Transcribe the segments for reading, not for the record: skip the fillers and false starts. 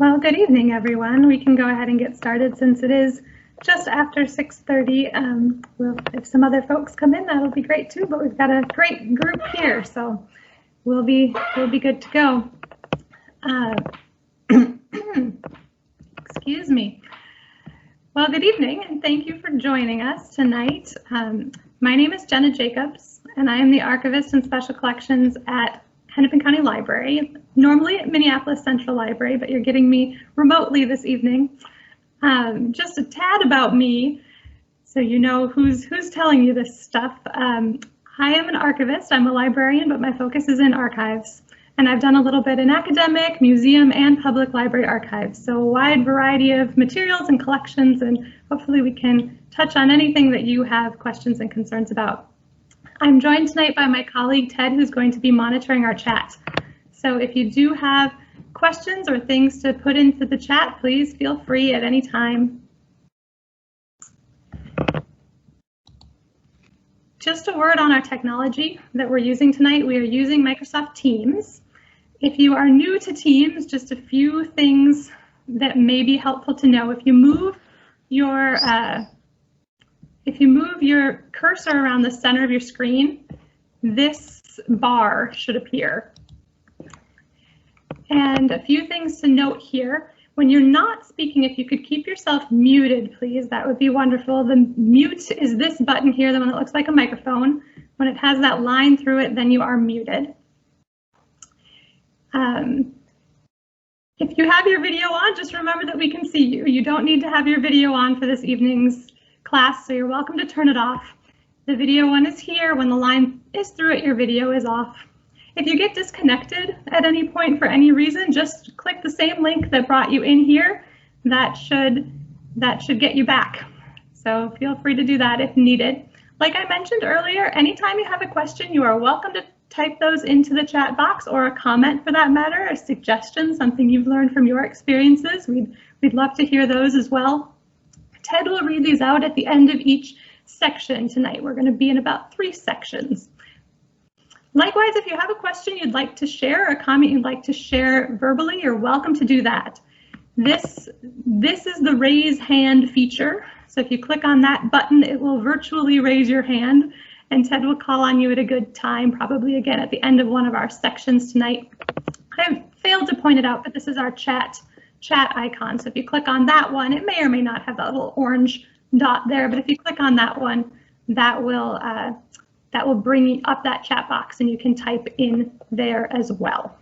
Well, good evening, everyone. We can go ahead and get started since it is just after 6:30. If some other folks come in, that'll be great too, but we've got a great group here, so we'll be good to go. Excuse me. Well, good evening, and thank you for joining us tonight. My name is Jenna Jacobs, and I am the archivist in special collections at Hennepin County Library, normally at Minneapolis Central Library, but you're getting me remotely this evening. Just a tad about me, so you know who's telling you this stuff. I am an archivist. I'm a librarian, but my focus is in archives. And I've done a little bit in academic, museum, and public library archives. So a wide variety of materials and collections, and hopefully we can touch on anything that you have questions and concerns about. I'm joined tonight by my colleague Ted, who's going to be monitoring our chat. So if you do have questions or things to put into the chat, please feel free at any time. Just a word on our technology that we're using tonight. We are using Microsoft Teams. If you are new to Teams, just a few things that may be helpful to know. If you move your cursor around the center of your screen, this bar should appear. And a few things to note here. When you're not speaking, if you could keep yourself muted, please, that would be wonderful. The mute is this button here, the one that looks like a microphone. When it has that line through it, then you are muted. If you have your video on, just remember that we can see you. You don't need to have your video on for this evening's class, so you're welcome to turn it off. The video one is here. When the line is through it, your video is off. If you get disconnected at any point for any reason, just click the same link that brought you in here. That should get you back. So feel free to do that if needed. Like I mentioned earlier, anytime you have a question, you are welcome to type those into the chat box, or a comment for that matter, a suggestion, something you've learned from your experiences. We'd love to hear those as well. Ted will read these out at the end of each section tonight. We're going to be in about 3 sections. Likewise, if you have a question you'd like to share, or a comment you'd like to share verbally, you're welcome to do that. This is the raise hand feature. So if you click on that button, it will virtually raise your hand, and Ted will call on you at a good time, probably again at the end of one of our sections tonight. I failed to point it out, but this is our chat icon. So if you click on that one, it may or may not have that little orange dot there, but if you click on that one, that will bring up that chat box, and you can type in there as well.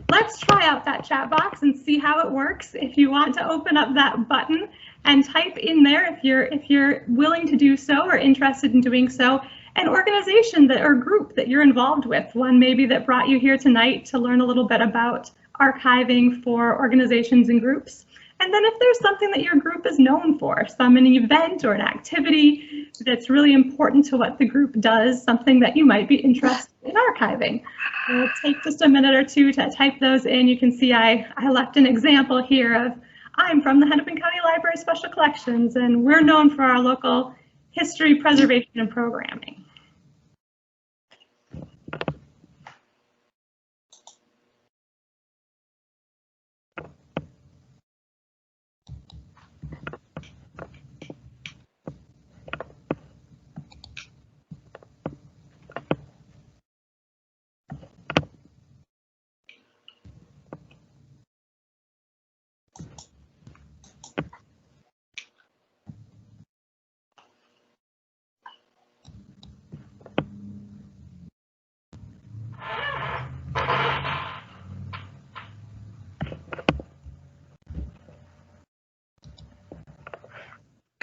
Let's try out that chat box and see how it works. If you want to open up that button and type in there, if you're willing to do so or interested in doing so, an organization or group that you're involved with, one maybe that brought you here tonight to learn a little bit about archiving for organizations and groups. And then if there's something that your group is known for, an event or an activity that's really important to what the group does, something that you might be interested in archiving. It'll take just a minute or two to type those in. You can see I left an example here of, I'm from the Hennepin County Library Special Collections, and we're known for our local history preservation and programming.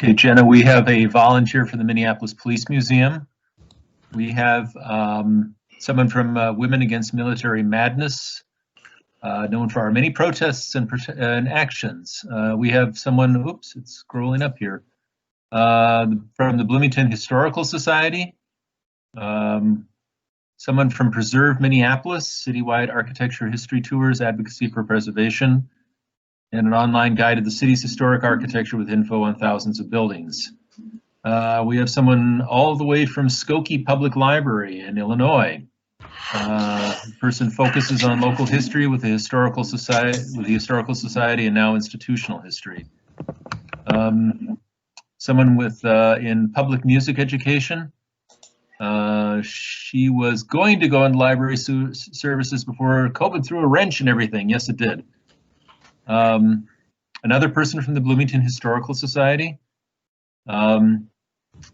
Okay, Jenna, we have a volunteer for the Minneapolis Police Museum. We have someone from Women Against Military Madness, known for our many protests and actions. We have someone, oops, it's scrolling up here, from the Bloomington Historical Society. Someone from Preserve Minneapolis, citywide architecture history tours, advocacy for preservation, and an online guide of the city's historic architecture with info on thousands of buildings. We have someone all the way from Skokie Public Library in Illinois, The person focuses on local history with the Historical Society, and now institutional history. Someone with in public music education. She was going to go into library services before COVID threw a wrench in everything. Yes, it did. Another person from the Bloomington Historical Society. Someone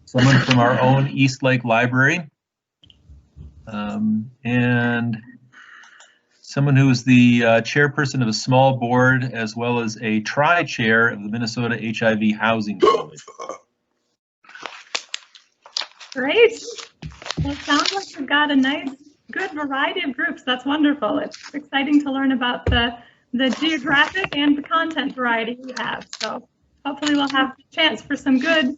from our own East Lake Library. And someone who is the chairperson of a small board as well as a tri-chair of the Minnesota HIV Housing College. Great. Well, it sounds like you've got a nice, good variety of groups. That's wonderful. It's exciting to learn about the geographic and the content variety we have. So hopefully we'll have a chance for some good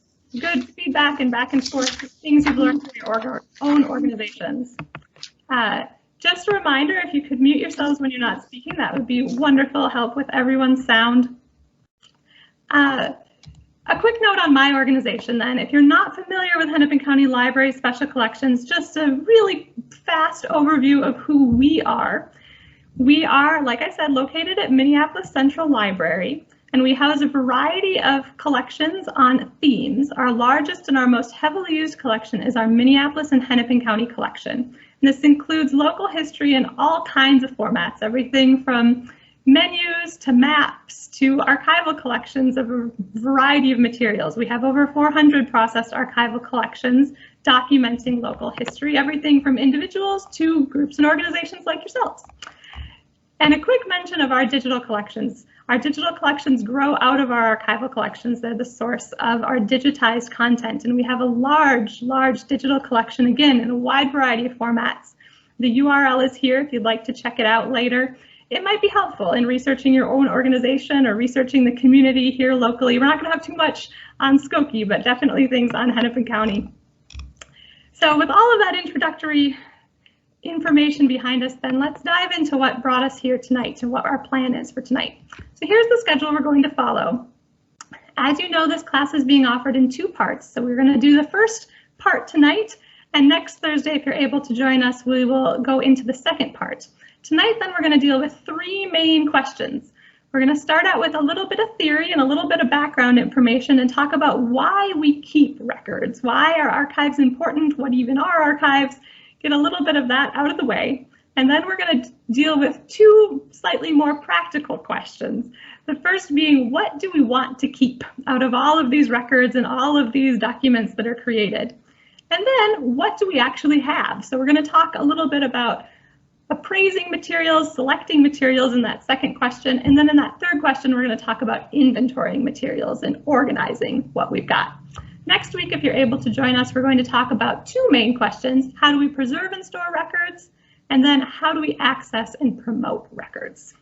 feedback and back and forth, things you've learned from your own organizations. Just a reminder, if you could mute yourselves when you're not speaking, that would be wonderful help with everyone's sound. A quick note on my organization then. If you're not familiar with Hennepin County Library Special Collections, just a really fast overview of who we are. We are, like I said, located at Minneapolis Central Library, and we house a variety of collections on themes. Our largest and our most heavily used collection is our Minneapolis and Hennepin County collection. And this includes local history in all kinds of formats, everything from menus to maps to archival collections of a variety of materials. We have over 400 processed archival collections documenting local history, everything from individuals to groups and organizations like yourselves. And a quick mention of our digital collections. Our digital collections grow out of our archival collections. They're the source of our digitized content, and we have a large digital collection, again, in a wide variety of formats. The URL is here if you'd like to check it out later. It might be helpful in researching your own organization or researching the community here locally. We're not going to have too much on Skokie, but definitely things on Hennepin County. So with all of that introductory information behind us, then let's dive into what brought us here tonight and what our plan is for tonight. So here's the schedule we're going to follow. As you know, this class is being offered in 2 parts. So we're going to do the first part tonight, and next Thursday, if you're able to join us, we will go into the second part. Tonight, then, we're going to deal with 3 main questions. We're going to start out with a little bit of theory and a little bit of background information and talk about why we keep records. Why are archives important? What even are archives? Get a little bit of that out of the way. And then we're going to deal with 2 slightly more practical questions. The first being, what do we want to keep out of all of these records and all of these documents that are created? And then what do we actually have? So we're going to talk a little bit about appraising materials, selecting materials in that second question. And then in that third question, we're going to talk about inventorying materials and organizing what we've got. Next week, if you're able to join us, we're going to talk about 2 main questions. How do we preserve and store records? And then how do we access and promote records?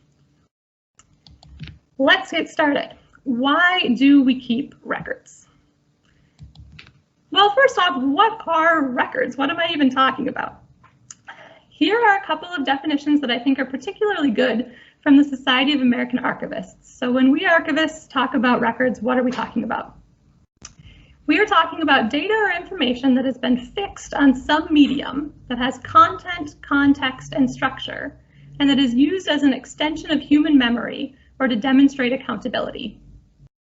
Let's get started. Why do we keep records? Well, first off, what are records? What am I even talking about? Here are a couple of definitions that I think are particularly good from the Society of American Archivists. So when we archivists talk about records, what are we talking about? We are talking about data or information that has been fixed on some medium that has content, context, and structure, and that is used as an extension of human memory or to demonstrate accountability.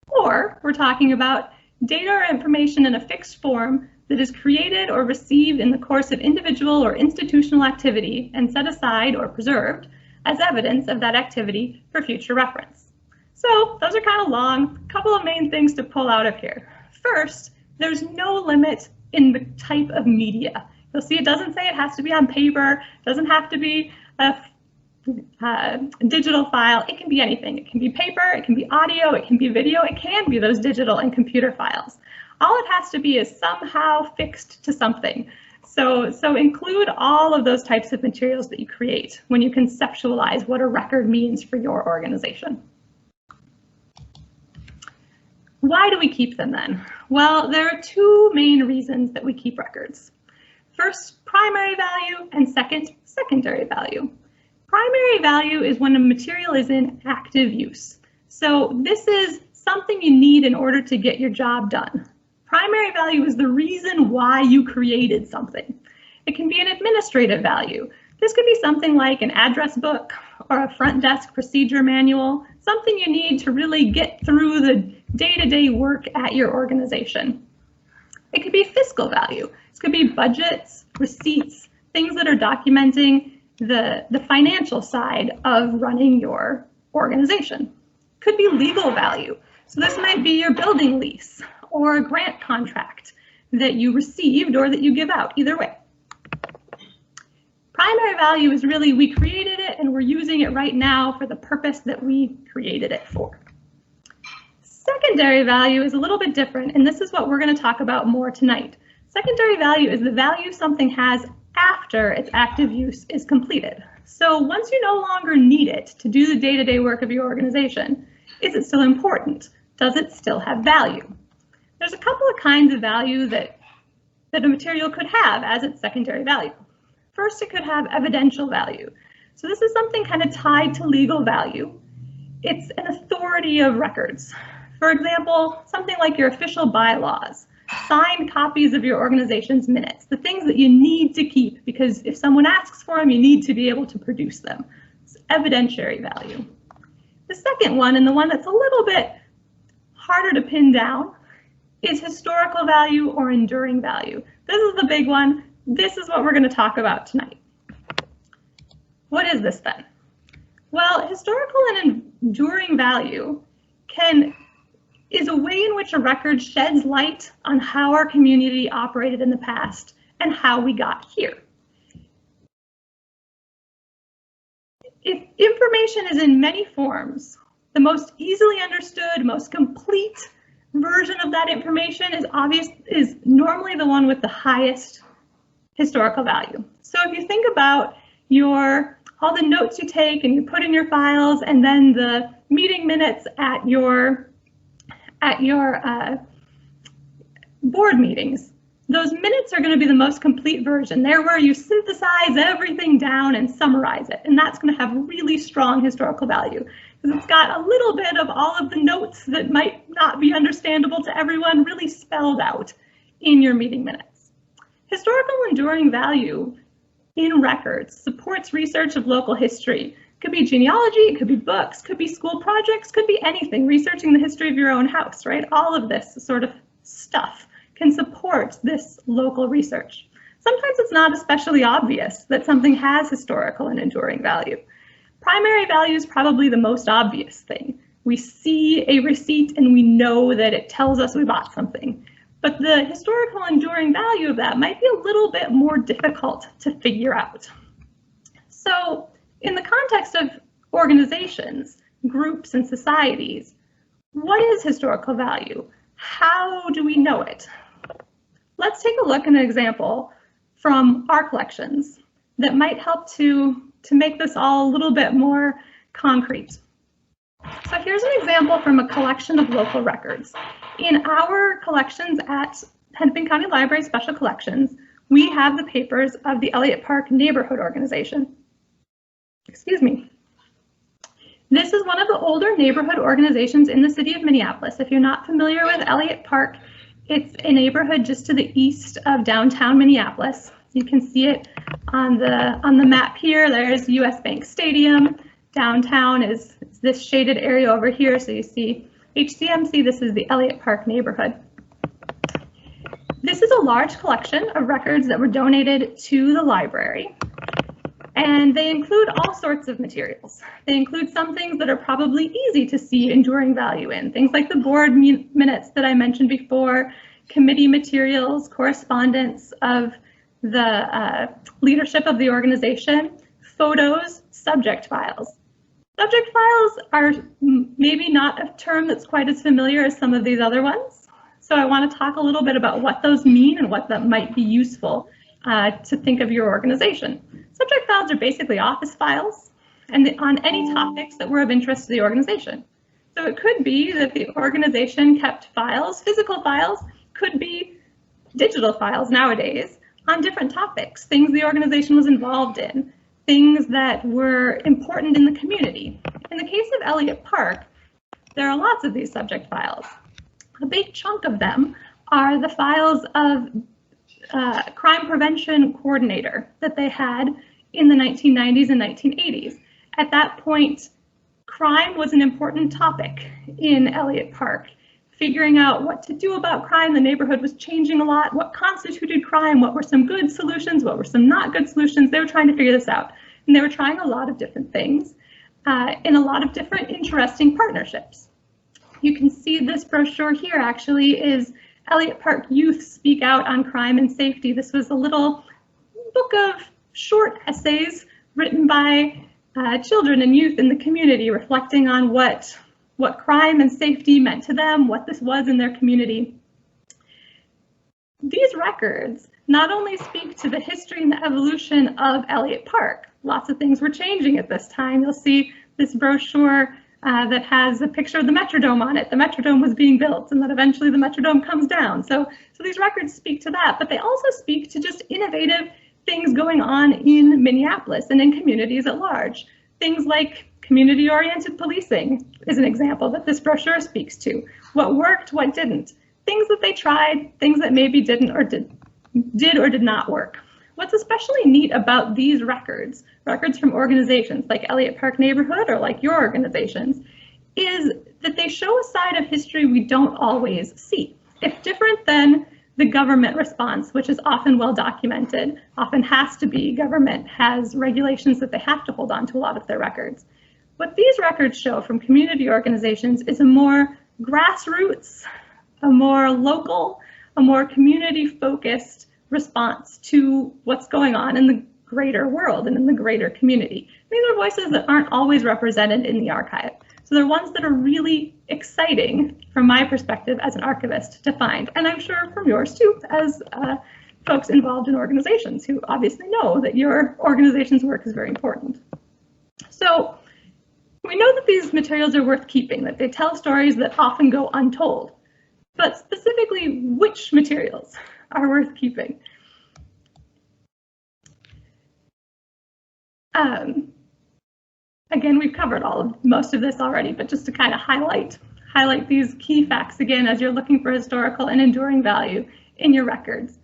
Or we're talking about data or information in a fixed form that is created or received in the course of individual or institutional activity and set aside or preserved as evidence of that activity for future reference. So those are kind of long. A couple of main things to pull out of here. First, there's no limit in the type of media. You'll see it doesn't say it has to be on paper, doesn't have to be a digital file. It can be anything. It can be paper, it can be audio, it can be video, it can be those digital and computer files. All it has to be is somehow fixed to something. So include all of those types of materials that you create when you conceptualize what a record means for your organization. Why do we keep them then? Well, there are 2 main reasons that we keep records. First, primary value, and second, secondary value. Primary value is when a material is in active use. So this is something you need in order to get your job done. Primary value is the reason why you created something. It can be an administrative value. This could be something like an address book or a front desk procedure manual, something you need to really get through the day-to-day work at your organization. It could be fiscal value. This could be budgets, receipts, things that are documenting the financial side of running your organization. Could be legal value. So this might be your building lease or a grant contract that you received or that you give out, either way. Primary value is really we created it and we're using it right now for the purpose that we created it for. Secondary value is a little bit different, and this is what we're going to talk about more tonight. Secondary value is the value something has after its active use is completed. So once you no longer need it to do the day-to-day work of your organization, is it still important? Does it still have value? There's a couple of kinds of value that a material could have as its secondary value. First, it could have evidential value. So this is something kind of tied to legal value. It's an authority of records. For example, something like your official bylaws, signed copies of your organization's minutes, the things that you need to keep because if someone asks for them, you need to be able to produce them. It's evidentiary value. The second one, and the one that's a little bit harder to pin down, is historical value or enduring value. This is the big one. This is what we're going to talk about tonight. What is this then? Well, historical and enduring value is a way in which a record sheds light on how our community operated in the past and how we got here. If information is in many forms, the most easily understood, most complete version of that information is normally the one with the highest historical value. So if you think about all the notes you take and you put in your files, and then the meeting minutes at your board meetings, those minutes are going to be the most complete version. They're where you synthesize everything down and summarize it, and that's going to have really strong historical value because it's got a little bit of all of the notes that might not be understandable to everyone really spelled out in your meeting minutes. Historical enduring value in records supports research of local history. It could be genealogy, it could be books, could be school projects, could be anything, researching the history of your own house, right? All of this sort of stuff can support this local research. Sometimes it's not especially obvious that something has historical and enduring value. Primary value is probably the most obvious thing. We see a receipt and we know that it tells us we bought something. But the historical enduring value of that might be a little bit more difficult to figure out. So in the context of organizations, groups, and societies, what is historical value? How do we know it? Let's take a look at an example from our collections that might help to make this all a little bit more concrete. So here's an example from a collection of local records. In our collections at Hennepin County Library Special Collections, we have the papers of the Elliott Park Neighborhood Organization. Excuse me. This is one of the older neighborhood organizations in the city of Minneapolis. If you're not familiar with Elliott Park, it's a neighborhood just to the east of downtown Minneapolis. You can see it on the map here. There's US Bank Stadium. Downtown is this shaded area over here. So you see HCMC, this is the Elliott Park neighborhood. This is a large collection of records that were donated to the library. And they include all sorts of materials. They include some things that are probably easy to see enduring value in, things like the board minutes that I mentioned before, committee materials, correspondence of the leadership of the organization, photos, subject files. Subject files are maybe not a term that's quite as familiar as some of these other ones. So I want to talk a little bit about what those mean and what that might be useful to think of your organization. Subject files are basically office files and on any topics that were of interest to the organization. So it could be that the organization kept files, physical files, could be digital files nowadays on different topics, things the organization was involved in, things that were important in the community. In the case of Elliott Park, there are lots of these subject files. A big chunk of them are the files of crime prevention coordinator that they had in the 1990s and 1980s. At that point, crime was an important topic in Elliott Park. Figuring out what to do about crime, the neighborhood was changing a lot. What constituted crime? What were some good solutions? What were some not good solutions? They were trying to figure this out. And they were trying a lot of different things in a lot of different interesting partnerships. You can see this brochure here actually is Elliott Park Youth Speak Out on Crime and Safety. This was a little book of short essays written by children and youth in the community, reflecting on what crime and safety meant to them, what this was in their community. These records not only speak to the history and the evolution of Elliott Park. Lots of things were changing at this time. You'll see this brochure that has a picture of the Metrodome on it. The Metrodome was being built and that eventually the Metrodome comes down. So these records speak to that, but they also speak to just innovative things going on in Minneapolis and in communities at large. Things like community-oriented policing is an example that this brochure speaks to. What worked, what didn't. Things that they tried, things that maybe did or did not work. What's especially neat about these records from organizations like Elliott Park Neighborhood or like your organizations, is that they show a side of history we don't always see. It's different than the government response, which is often well documented, often has to be. Government has regulations that they have to hold on to a lot of their records. What these records show from community organizations is a more grassroots, a more local, a more community-focused response to what's going on in the greater world and in the greater community. These are voices that aren't always represented in the archive. So they're ones that are really exciting from my perspective as an archivist to find, and I'm sure from yours too, as folks involved in organizations who obviously know that your organization's work is very important. So we know that these materials are worth keeping, that they tell stories that often go untold, but specifically which materials are worth keeping? Again, we've covered most of this already, but just to kind of highlight these key facts again as you're looking for historical and enduring value in your records.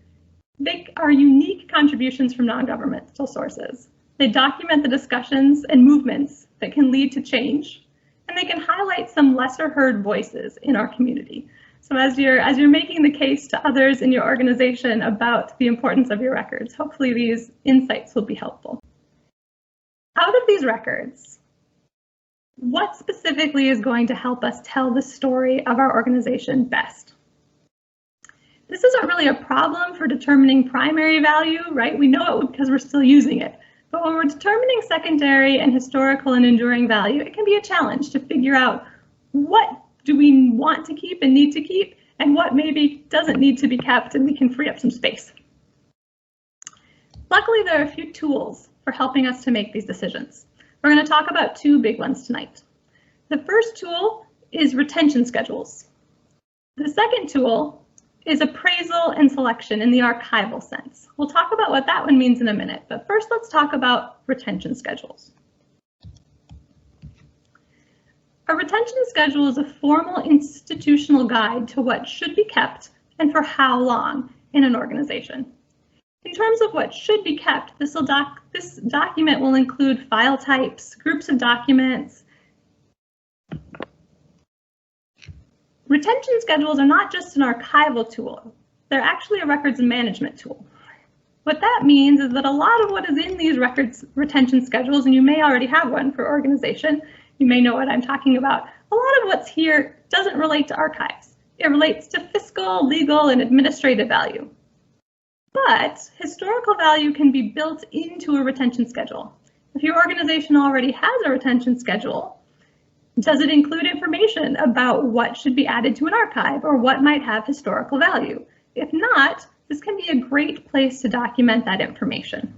They are unique contributions from non-governmental sources. They document the discussions and movements that can lead to change, and they can highlight some lesser heard voices in our community. So as you're making the case to others in your organization about the importance of your records, hopefully these insights will be helpful. Out of these records, what specifically is going to help us tell the story of our organization best? This isn't really a problem for determining primary value, right? We know it because we're still using it. But when we're determining secondary and historical and enduring value, it can be a challenge to figure out what do we want to keep and need to keep, and what maybe doesn't need to be kept and we can free up some space. Luckily, there are a few tools for helping us to make these decisions. We're going to talk about two big ones tonight. The first tool is retention schedules. The second tool is appraisal and selection in the archival sense. We'll talk about what that one means in a minute, but first let's talk about retention schedules. A retention schedule is a formal institutional guide to what should be kept and for how long in an organization. In terms of what should be kept, this document will include file types, groups of documents. Retention schedules are not just an archival tool, they're actually a records management tool. What that means is that a lot of what is in these records retention schedules, and you may already have one for organization, you may know what I'm talking about, a lot of what's here doesn't relate to archives. It relates to fiscal, legal, and administrative value. But historical value can be built into a retention schedule. If your organization already has a retention schedule, does it include information about what should be added to an archive or what might have historical value? If not, this can be a great place to document that information.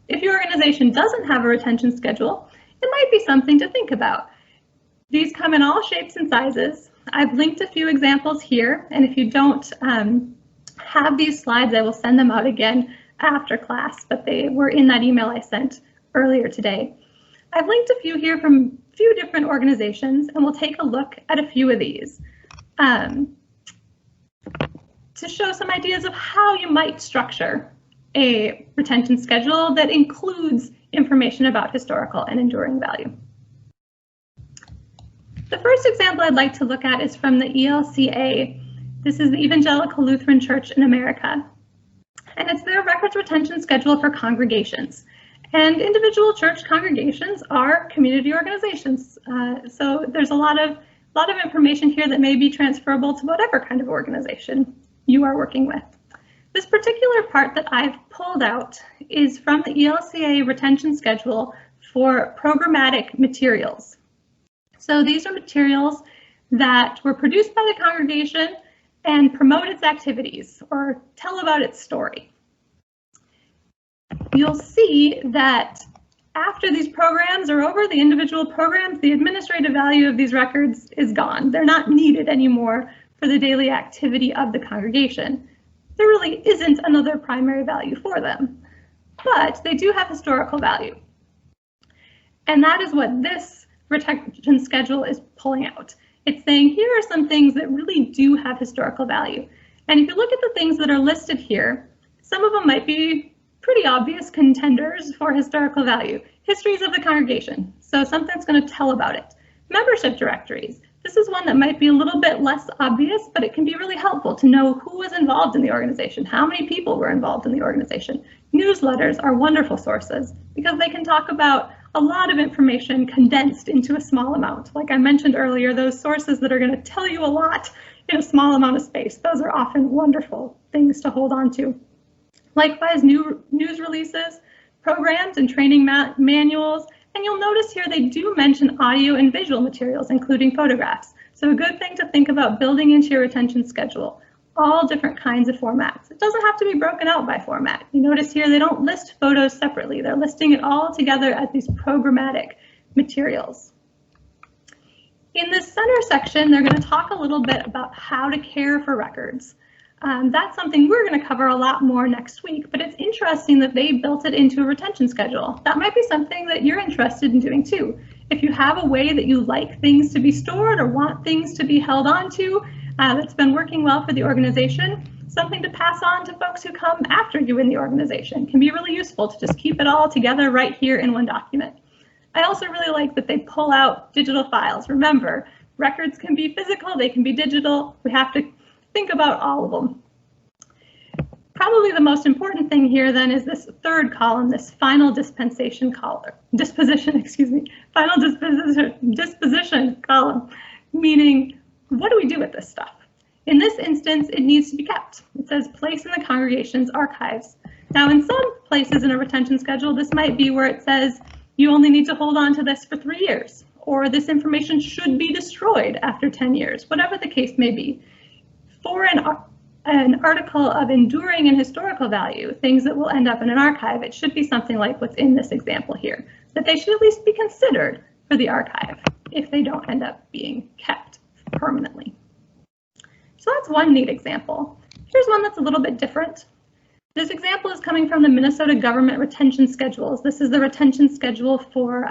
If your organization doesn't have a retention schedule, it might be something to think about. These come in all shapes and sizes. I've linked a few examples here, and if you don't have these slides, I will send them out again after class, but they were in that email I sent earlier today. I've linked a few here from a few different organizations, and we'll take a look at a few of these. to show some ideas of how you might structure a retention schedule that includes information about historical and enduring value. The first example I'd like to look at is from the ELCA. This is the Evangelical Lutheran Church in America, and it's their records retention schedule for congregations. And individual church congregations are community organizations, so there's a lot of information here that may be transferable to whatever kind of organization you are working with. This particular part that I've pulled out is from the ELCA retention schedule for programmatic materials. So these are materials that were produced by the congregation and promote its activities or tell about its story. You'll see that after these programs are over, the individual programs, the administrative value of these records is gone. They're not needed anymore for the daily activity of the congregation. There really isn't another primary value for them, but they do have historical value. And that is what this retention schedule is pulling out. It's saying here are some things that really do have historical value. And if you look at the things that are listed here, some of them might be pretty obvious contenders for historical value. Histories of the congregation, so something's going to tell about it. Membership directories. This is one that might be a little bit less obvious, but it can be really helpful to know who was involved in the organization, how many people were involved in the organization. Newsletters are wonderful sources because they can talk about a lot of information condensed into a small amount. Like I mentioned earlier, those sources that are going to tell you a lot in a small amount of space, those are often wonderful things to hold on to. Likewise, news releases, programs and training manuals, and you'll notice here they do mention audio and visual materials, including photographs. So a good thing to think about building into your retention schedule, all different kinds of formats. It doesn't have to be broken out by format. You notice here they don't list photos separately. They're listing it all together as these programmatic materials. In this center section, they're going to talk a little bit about how to care for records. That's something we're going to cover a lot more next week, but it's interesting that they built it into a retention schedule. That might be something that you're interested in doing too. If you have a way that you like things to be stored or want things to be held on to that's been working well for the organization, something to pass on to folks who come after you in the organization can be really useful to just keep it all together right here in one document. I also really like that they pull out digital files. Remember, records can be physical, they can be digital. We have to think about all of them. Probably the most important thing here then is this third column, this final disposition column, meaning what do we do with this stuff? In this instance, it needs to be kept. It says place in the congregation's archives. Now in some places in a retention schedule, this might be where it says you only need to hold on to this for 3 years, or this information should be destroyed after 10 years, whatever the case may be. For an article of enduring and historical value, things that will end up in an archive, it should be something like what's in this example here, that they should at least be considered for the archive if they don't end up being kept permanently. So that's one neat example. Here's one that's a little bit different. This example is coming from the Minnesota Government Retention Schedules. This is the retention schedule for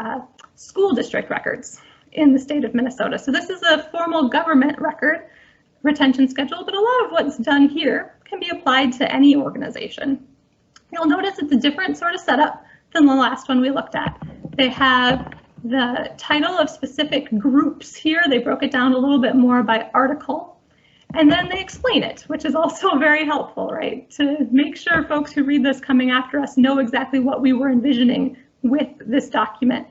school district records in the state of Minnesota. So this is a formal government record retention schedule, but a lot of what's done here can be applied to any organization. You'll notice it's a different sort of setup than the last one we looked at. They have the title of specific groups here. They broke it down a little bit more by article, and then they explain it, which is also very helpful, right? To make sure folks who read this coming after us know exactly what we were envisioning with this document.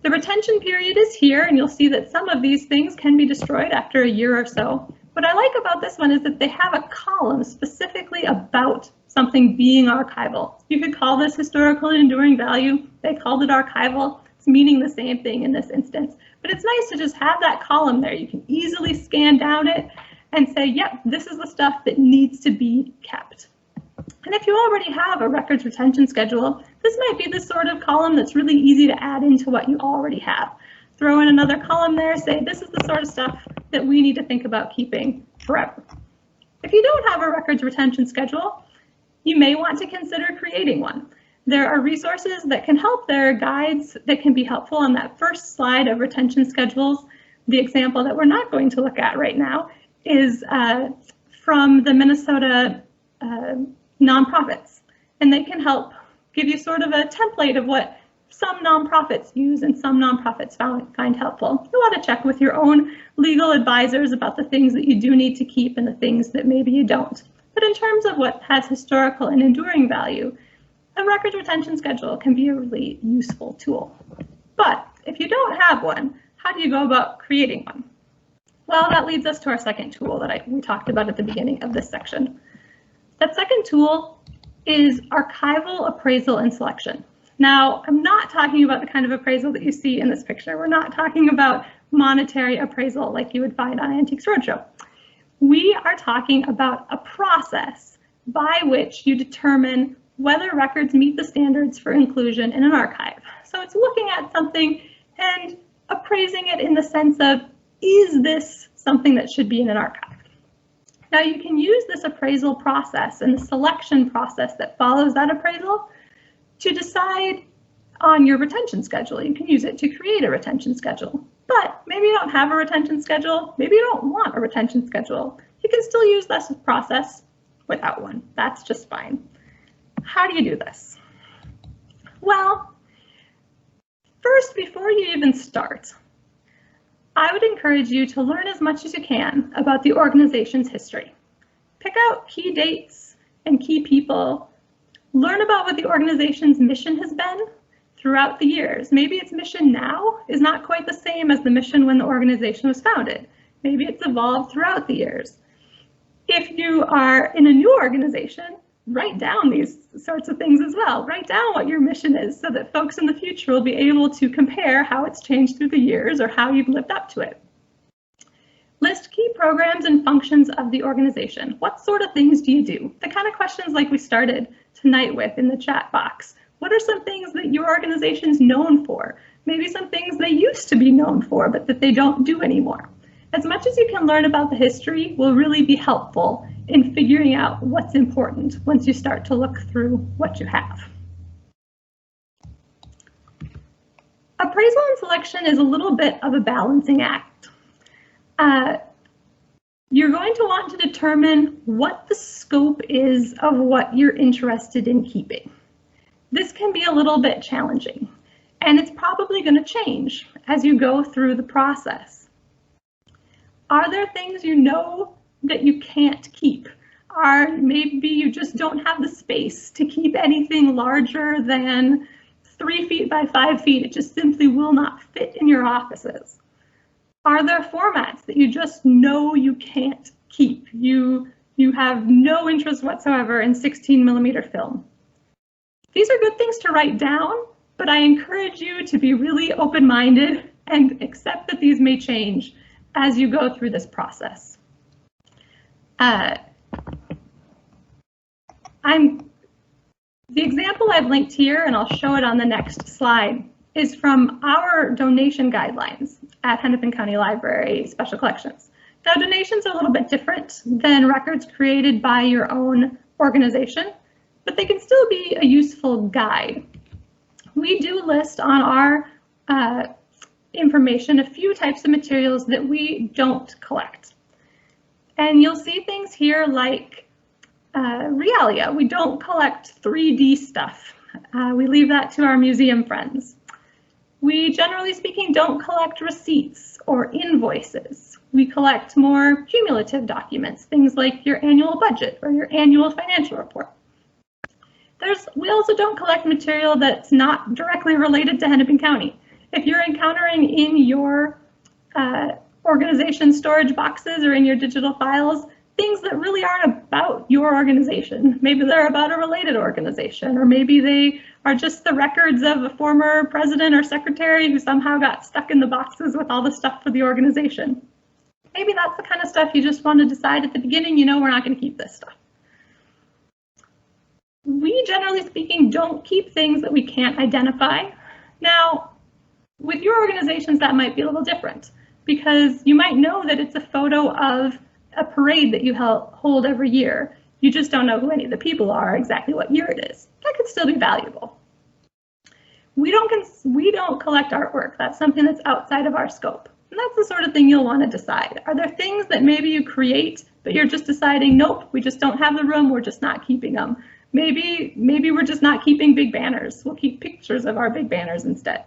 The retention period is here, and you'll see that some of these things can be destroyed after a year or so. What I like about this one is that they have a column specifically about something being archival. You could call this historical and enduring value. They called it archival. It's meaning the same thing in this instance. But it's nice to just have that column there. You can easily scan down it and say, yep, this is the stuff that needs to be kept. And if you already have a records retention schedule, this might be the sort of column that's really easy to add into what you already have. Throw in another column there, say this is the sort of stuff that we need to think about keeping forever. If you don't have a records retention schedule, you may want to consider creating one. There are resources that can help. There are guides that can be helpful on that first slide of retention schedules. The example that we're not going to look at right now is from the Minnesota nonprofits, and they can help give you sort of a template of what some nonprofits use and some nonprofits find helpful. You want to check with your own legal advisors about the things that you do need to keep and the things that maybe you don't. But in terms of what has historical and enduring value, a records retention schedule can be a really useful tool. But if you don't have one, how do you go about creating one? Well, that leads us to our second tool that we talked about at the beginning of this section. That second tool is archival appraisal and selection. Now, I'm not talking about the kind of appraisal that you see in this picture. We're not talking about monetary appraisal like you would find on Antiques Roadshow. We are talking about a process by which you determine whether records meet the standards for inclusion in an archive. So it's looking at something and appraising it in the sense of, is this something that should be in an archive? Now you can use this appraisal process and the selection process that follows that appraisal to decide on your retention schedule. You can use it to create a retention schedule, but maybe you don't have a retention schedule. Maybe you don't want a retention schedule. You can still use this process without one. That's just fine. How do you do this? Well, first, before you even start, I would encourage you to learn as much as you can about the organization's history. Pick out key dates and key people. Learn about what the organization's mission has been throughout the years. Maybe its mission now is not quite the same as the mission when the organization was founded. Maybe it's evolved throughout the years. If you are in a new organization, write down these sorts of things as well. Write down what your mission is so that folks in the future will be able to compare how it's changed through the years or how you've lived up to it. List key programs and functions of the organization. What sort of things do you do? The kind of questions like we started tonight with in the chat box. What are some things that your organization's known for? Maybe some things they used to be known for, but that they don't do anymore. As much as you can learn about the history will really be helpful in figuring out what's important once you start to look through what you have. Appraisal and selection is a little bit of a balancing act. You're going to want to determine what the scope is of what you're interested in keeping. This can be a little bit challenging, and it's probably going to change as you go through the process. Are there things you know that you can't keep? Or maybe you just don't have the space to keep anything larger than 3 feet by 5 feet. It just simply will not fit in your offices. Are there formats that you just know you can't keep? You have no interest whatsoever in 16mm film. These are good things to write down, but I encourage you to be really open-minded and accept that these may change as you go through this process. The example I've linked here, and I'll show it on the next slide, is from our donation guidelines at Hennepin County Library Special Collections. Now, donations are a little bit different than records created by your own organization, but they can still be a useful guide. We do list on our information a few types of materials that we don't collect. And you'll see things here like realia. We don't collect 3D stuff. We leave that to our museum friends. We, generally speaking, don't collect receipts or invoices. We collect more cumulative documents, things like your annual budget or your annual financial report. We also don't collect material that's not directly related to Hennepin County. If you're encountering in your organization storage boxes or in your digital files, things that really aren't about your organization. Maybe they're about a related organization, or maybe they are just the records of a former president or secretary who somehow got stuck in the boxes with all the stuff for the organization. Maybe that's the kind of stuff you just want to decide at the beginning, you know, we're not going to keep this stuff. We, generally speaking, don't keep things that we can't identify. Now, with your organizations, that might be a little different, because you might know that it's a photo of a parade that you hold every year. You just don't know who any of the people are, exactly what year it is. That could still be valuable. We don't collect artwork. That's something that's outside of our scope. And that's the sort of thing you'll want to decide. Are there things that maybe you create but you're just deciding, nope, we just don't have the room, we're just not keeping them. Maybe we're just not keeping big banners. We'll keep pictures of our big banners instead.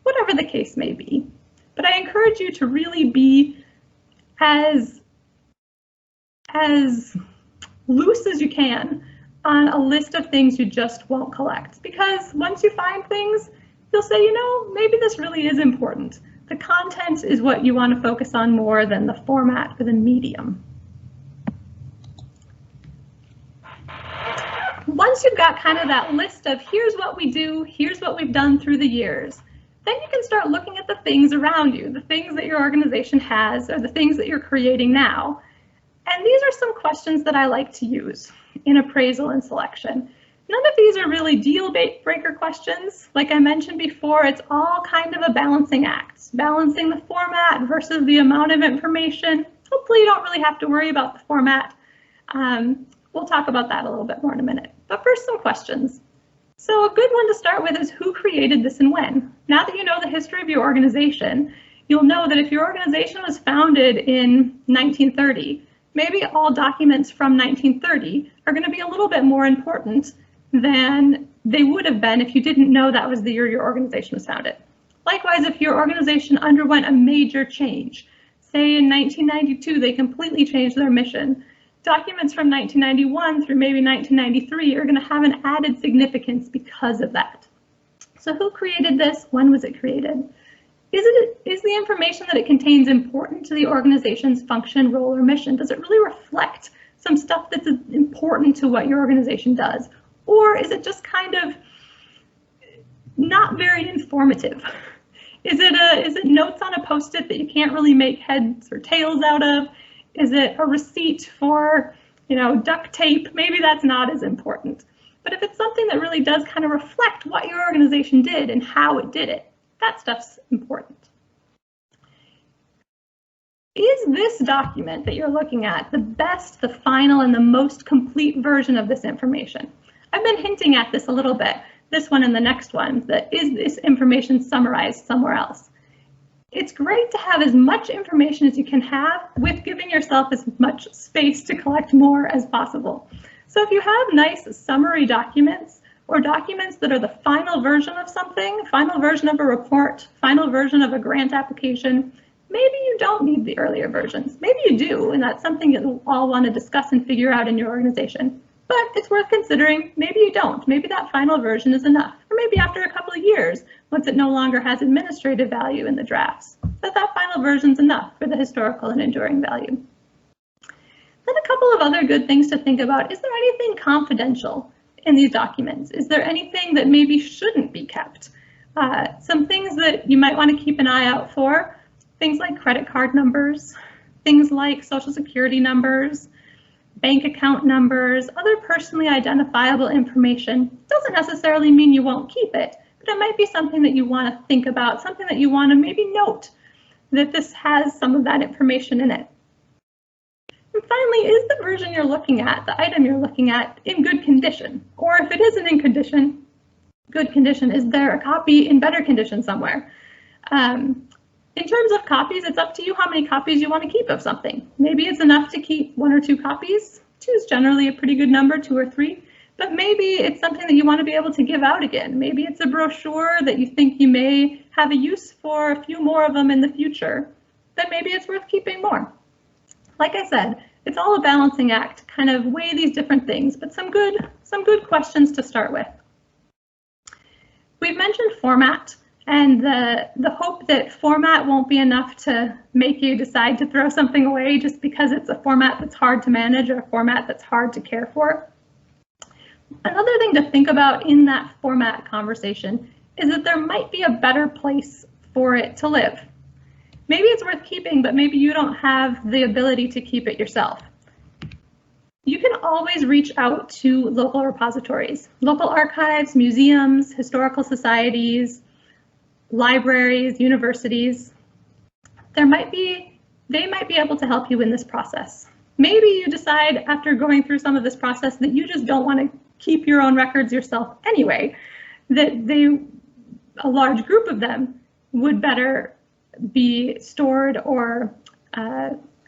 Whatever the case may be. But I encourage you to really be as loose as you can on a list of things you just won't collect. Because once you find things, you'll say, you know, maybe this really is important. The content is what you want to focus on more than the format or the medium. Once you've got kind of that list of here's what we do, here's what we've done through the years, then you can start looking at the things around you, the things that your organization has or the things that you're creating now. And these are some questions that I like to use in appraisal and selection. None of these are really deal breaker questions. Like I mentioned before, it's all kind of a balancing act, balancing the format versus the amount of information. Hopefully you don't really have to worry about the format. We'll talk about that a little bit more in a minute. But first, some questions. So a good one to start with is who created this and when? Now that you know the history of your organization, you'll know that if your organization was founded in 1930, maybe all documents from 1930 are going to be a little bit more important than they would have been if you didn't know that was the year your organization was founded. Likewise, if your organization underwent a major change, say in 1992 they completely changed their mission, documents from 1991 through maybe 1993 are going to have an added significance because of that. So who created this? When was it created? Is the information that it contains important to the organization's function, role, or mission? Does it really reflect some stuff that's important to what your organization does? Or is it just kind of not very informative? Is it notes on a Post-it that you can't really make heads or tails out of? Is it a receipt for, duct tape? Maybe that's not as important. But if it's something that really does kind of reflect what your organization did and how it did it, that stuff's important. Is this document that you're looking at the best, the final, and the most complete version of this information? I've been hinting at this a little bit, this one and the next one, that is this information summarized somewhere else? It's great to have as much information as you can have with giving yourself as much space to collect more as possible. So if you have nice summary documents or documents that are the final version of something, final version of a report, final version of a grant application, maybe you don't need the earlier versions. Maybe you do, and that's something you'll all want to discuss and figure out in your organization. But it's worth considering, maybe you don't. Maybe that final version is enough. Or maybe after a couple of years, once it no longer has administrative value in the drafts, that final version's enough for the historical and enduring value. Then a couple of other good things to think about. Is there anything confidential in these documents? Is there anything that maybe shouldn't be kept? Some things that you might want to keep an eye out for, things like credit card numbers, things like social security numbers, bank account numbers, other personally identifiable information. Doesn't necessarily mean you won't keep it, but it might be something that you want to think about, something that you want to maybe note that this has some of that information in it. And finally, is the version you're looking at, the item you're looking at, in good condition? Or if it isn't in good condition, is there a copy in better condition somewhere? In terms of copies, it's up to you how many copies you want to keep of something. Maybe it's enough to keep 1 or 2 copies. 2 is generally a pretty good number, 2 or 3. But maybe it's something that you want to be able to give out again. Maybe it's a brochure that you think you may have a use for a few more of them in the future. Then maybe it's worth keeping more. Like I said, it's all a balancing act to kind of weigh these different things, but some good questions to start with. We've mentioned format. And the hope that format won't be enough to make you decide to throw something away just because it's a format that's hard to manage or a format that's hard to care for. Another thing to think about in that format conversation is that there might be a better place for it to live. Maybe it's worth keeping, but maybe you don't have the ability to keep it yourself. You can always reach out to local repositories, local archives, museums, historical societies, libraries, universities. They might be able to help you in this process. Maybe you decide after going through some of this process that you just don't want to keep your own records yourself anyway, that a large group of them would better be stored or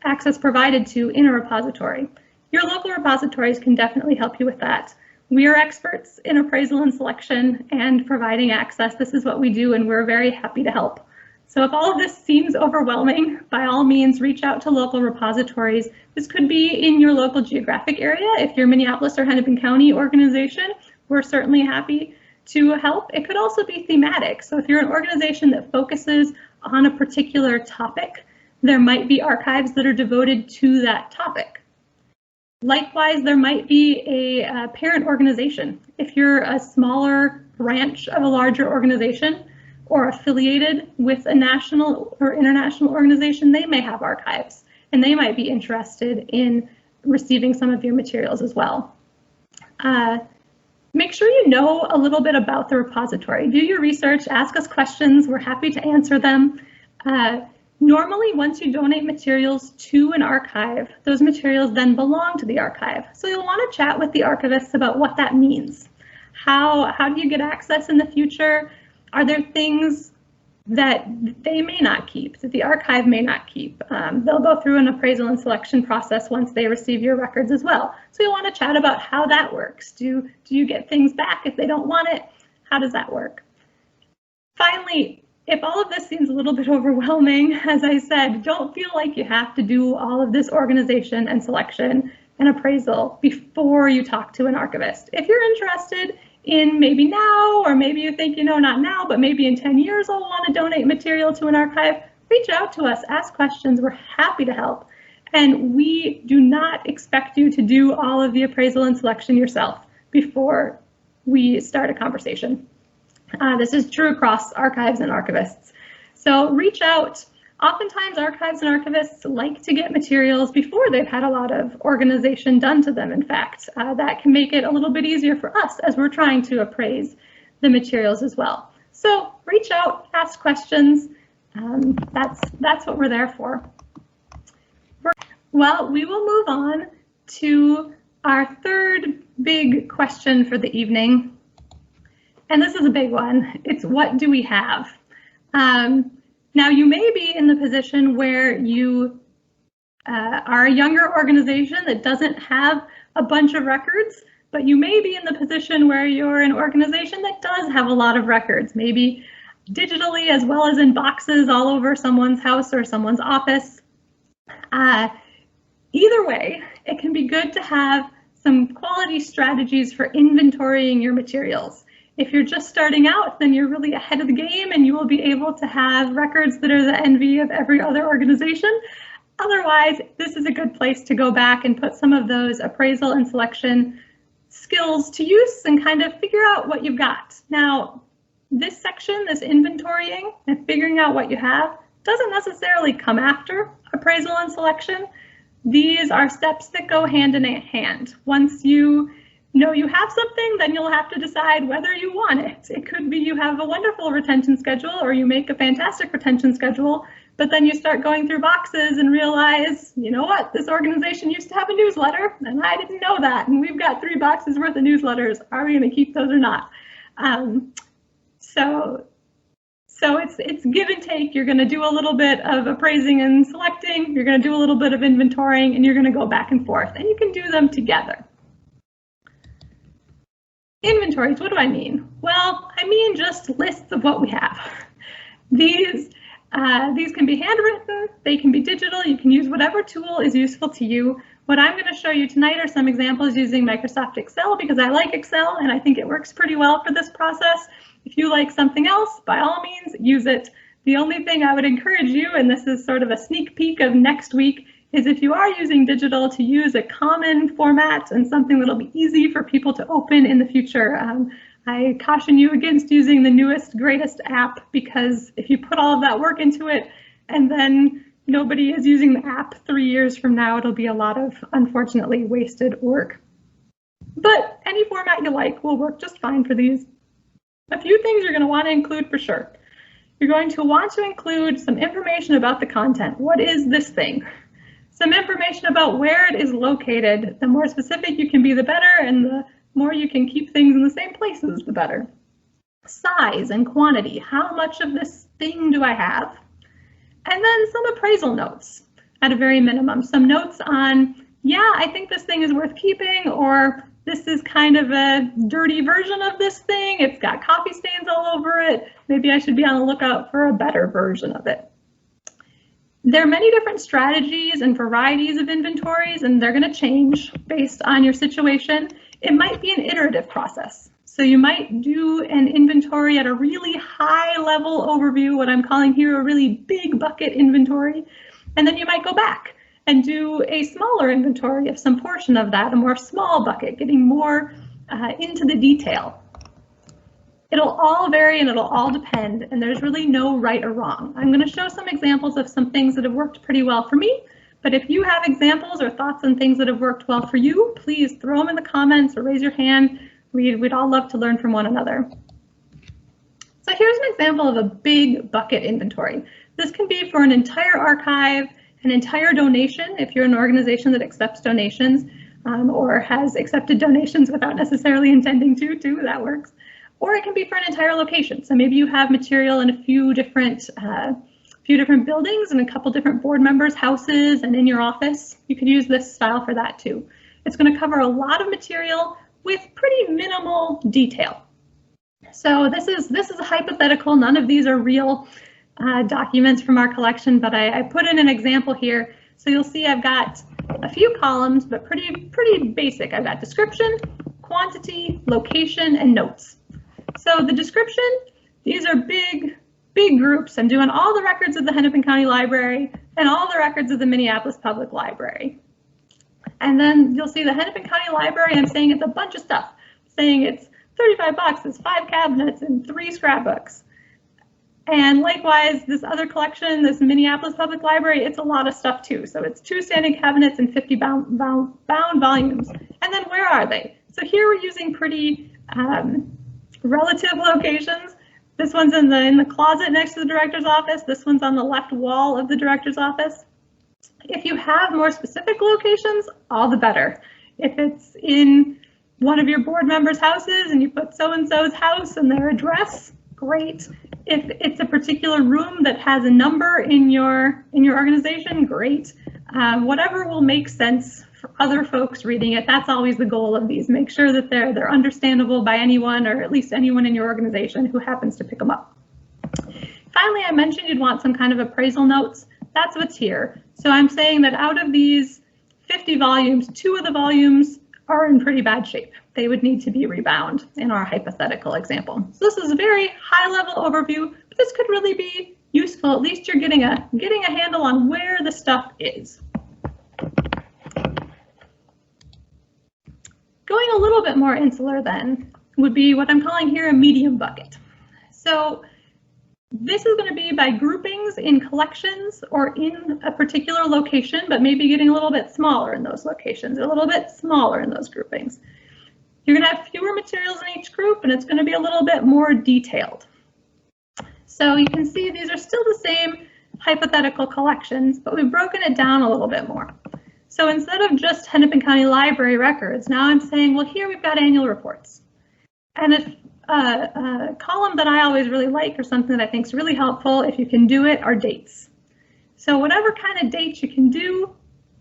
access provided to in a repository. Your local repositories can definitely help you with that. We are experts in appraisal and selection and providing access. This is what we do, and we're very happy to help. So if all of this seems overwhelming, by all means, reach out to local repositories. This could be in your local geographic area. If you're Minneapolis or Hennepin County organization, we're certainly happy to help. It could also be thematic. So if you're an organization that focuses on a particular topic, there might be archives that are devoted to that topic. Likewise, there might be a parent organization. If you're a smaller branch of a larger organization or affiliated with a national or international organization, they may have archives and they might be interested in receiving some of your materials as well. Make sure you know a little bit about the repository. Do your research, ask us questions. We're happy to answer them. Normally, once you donate materials to an archive, those materials then belong to the archive. So you'll want to chat with the archivists about what that means. How do you get access in the future? Are there things that they may not keep, that the archive may not keep? They'll go through an appraisal and selection process once they receive your records as well. So you'll want to chat about how that works. Do you get things back if they don't want it? How does that work? Finally, if all of this seems a little bit overwhelming, as I said, don't feel like you have to do all of this organization and selection and appraisal before you talk to an archivist. If you're interested in maybe now, or maybe you think, not now, but maybe in 10 years I'll want to donate material to an archive, reach out to us, ask questions. We're happy to help. And we do not expect you to do all of the appraisal and selection yourself before we start a conversation. This is true across archives and archivists. So reach out. Oftentimes archives and archivists like to get materials before they've had a lot of organization done to them. In fact, that can make it a little bit easier for us as we're trying to appraise the materials as well. So reach out, ask questions. That's what we're there for. Well, we will move on to our third big question for the evening. And this is a big one. It's what do we have? Now, you may be in the position where you are a younger organization that doesn't have a bunch of records, but you may be in the position where you're an organization that does have a lot of records, maybe digitally as well as in boxes all over someone's house or someone's office. Either way, it can be good to have some quality strategies for inventorying your materials. If you're just starting out, then you're really ahead of the game and you will be able to have records that are the envy of every other organization. Otherwise, this is a good place to go back and put some of those appraisal and selection skills to use and kind of figure out what you've got. Now, this section, this inventorying and figuring out what you have, doesn't necessarily come after appraisal and selection. These are steps that go hand in hand. Once you know you have something, then you'll have to decide whether you want it. It could be you have a wonderful retention schedule or you make a fantastic retention schedule, but then you start going through boxes and realize, you know what, this organization used to have a newsletter and I didn't know that. And we've got 3 boxes worth of newsletters. Are we going to keep those or not? So it's give and take. You're going to do a little bit of appraising and selecting. You're going to do a little bit of inventorying and you're going to go back and forth and you can do them together. Inventories, what do I mean? Well, I mean just lists of what we have. These can be handwritten, they can be digital, you can use whatever tool is useful to you. What I'm going to show you tonight are some examples using Microsoft Excel because I like Excel and I think it works pretty well for this process. If you like something else, by all means, use it. The only thing I would encourage you, and this is sort of a sneak peek of next week, is if you are using digital to use a common format and something that'll be easy for people to open in the future. I caution you against using the newest, greatest app because if you put all of that work into it and then nobody is using the app 3 years from now, it'll be a lot of, unfortunately, wasted work. But any format you like will work just fine for these. A few things you're going to want to include for sure. You're going to want to include some information about the content. What is this thing? Some information about where it is located. The more specific you can be, the better, and the more you can keep things in the same places, the better. Size and quantity. How much of this thing do I have? And then some appraisal notes. at a very minimum. Some notes on, yeah, I think this thing is worth keeping, or this is kind of a dirty version of this thing. It's got coffee stains all over it. Maybe I should be on the lookout for a better version of it. There are many different strategies and varieties of inventories, and they're going to change based on your situation. It might be an iterative process. So you might do an inventory at a really high level overview, what I'm calling here a really big bucket inventory, and then you might go back and do a smaller inventory of some portion of that, a more small bucket, getting more into the detail. It'll all vary and it'll all depend, and there's really no right or wrong. I'm going to show some examples of some things that have worked pretty well for me, but if you have examples or thoughts on things that have worked well for you, please throw them in the comments or raise your hand. We'd all love to learn from one another. So here's an example of a big bucket inventory. This can be for an entire archive, an entire donation, if you're an organization that accepts donations or has accepted donations without necessarily intending to, too, that works. Or it can be for an entire location. So maybe you have material in a few different buildings and a couple different board members' houses and in your office. You could use this style for that too. It's going to cover a lot of material with pretty minimal detail. So this is a hypothetical. None of these are real documents from our collection, but I put in an example here. So you'll see I've got a few columns, but pretty basic. I've got description, quantity, location, and notes. So the description, these are big groups. I'm doing all the records of the Hennepin County Library and all the records of the Minneapolis Public Library. And then you'll see the Hennepin County Library, I'm saying it's a bunch of stuff. I'm saying it's 35 boxes, 5 cabinets, and 3 scrapbooks. And likewise, this other collection, this Minneapolis Public Library, it's a lot of stuff too. So it's 2 standing cabinets and 50 bound volumes. And then where are they? So here we're using pretty relative locations. This one's in the closet next to the director's office. This one's on the left wall of the director's office. If you have more specific locations, all the better. If it's in one of your board members' houses and you put so-and-so's house and their address, great. If it's a particular room that has a number in your organization, great. Whatever will make sense for other folks reading it, that's always the goal of these. Make sure that they're understandable by anyone, or at least anyone in your organization who happens to pick them up. Finally, I mentioned you'd want some kind of appraisal notes. That's what's here. So I'm saying that out of these 50 volumes, 2 of the volumes are in pretty bad shape. They would need to be rebound in our hypothetical example. So this is a very high level overview, but this could really be useful. At least you're getting a handle on where the stuff is. Going a little bit more insular then would be what I'm calling here a medium bucket. So this is going to be by groupings in collections or in a particular location, but maybe getting a little bit smaller in those locations, a little bit smaller in those groupings. You're going to have fewer materials in each group, and it's going to be a little bit more detailed. So you can see these are still the same hypothetical collections, but we've broken it down a little bit more. So instead of just Hennepin County Library records, now I'm saying, well, here we've got annual reports. And if a column that I always really like, or something that I think is really helpful, if you can do it, are dates. So whatever kind of dates you can do,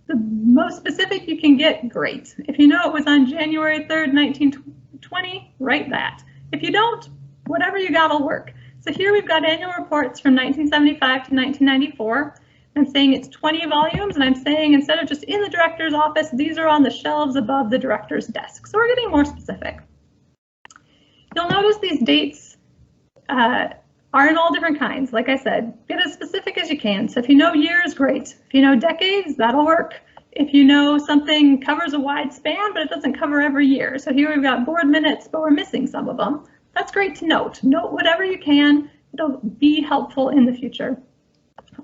the most specific you can get, great. If you know it was on January 3rd, 1920, write that. If you don't, whatever you got will work. So here we've got annual reports from 1975 to 1994. I'm saying it's 20 volumes, and I'm saying instead of just in the director's office, these are on the shelves above the director's desk. So we're getting more specific. You'll notice these dates are in all different kinds. Like I said, get as specific as you can. So if you know years, great. If you know decades, that'll work. If you know something covers a wide span, but it doesn't cover every year. So here we've got board minutes, but we're missing some of them. That's great to note. Note whatever you can. It'll be helpful in the future.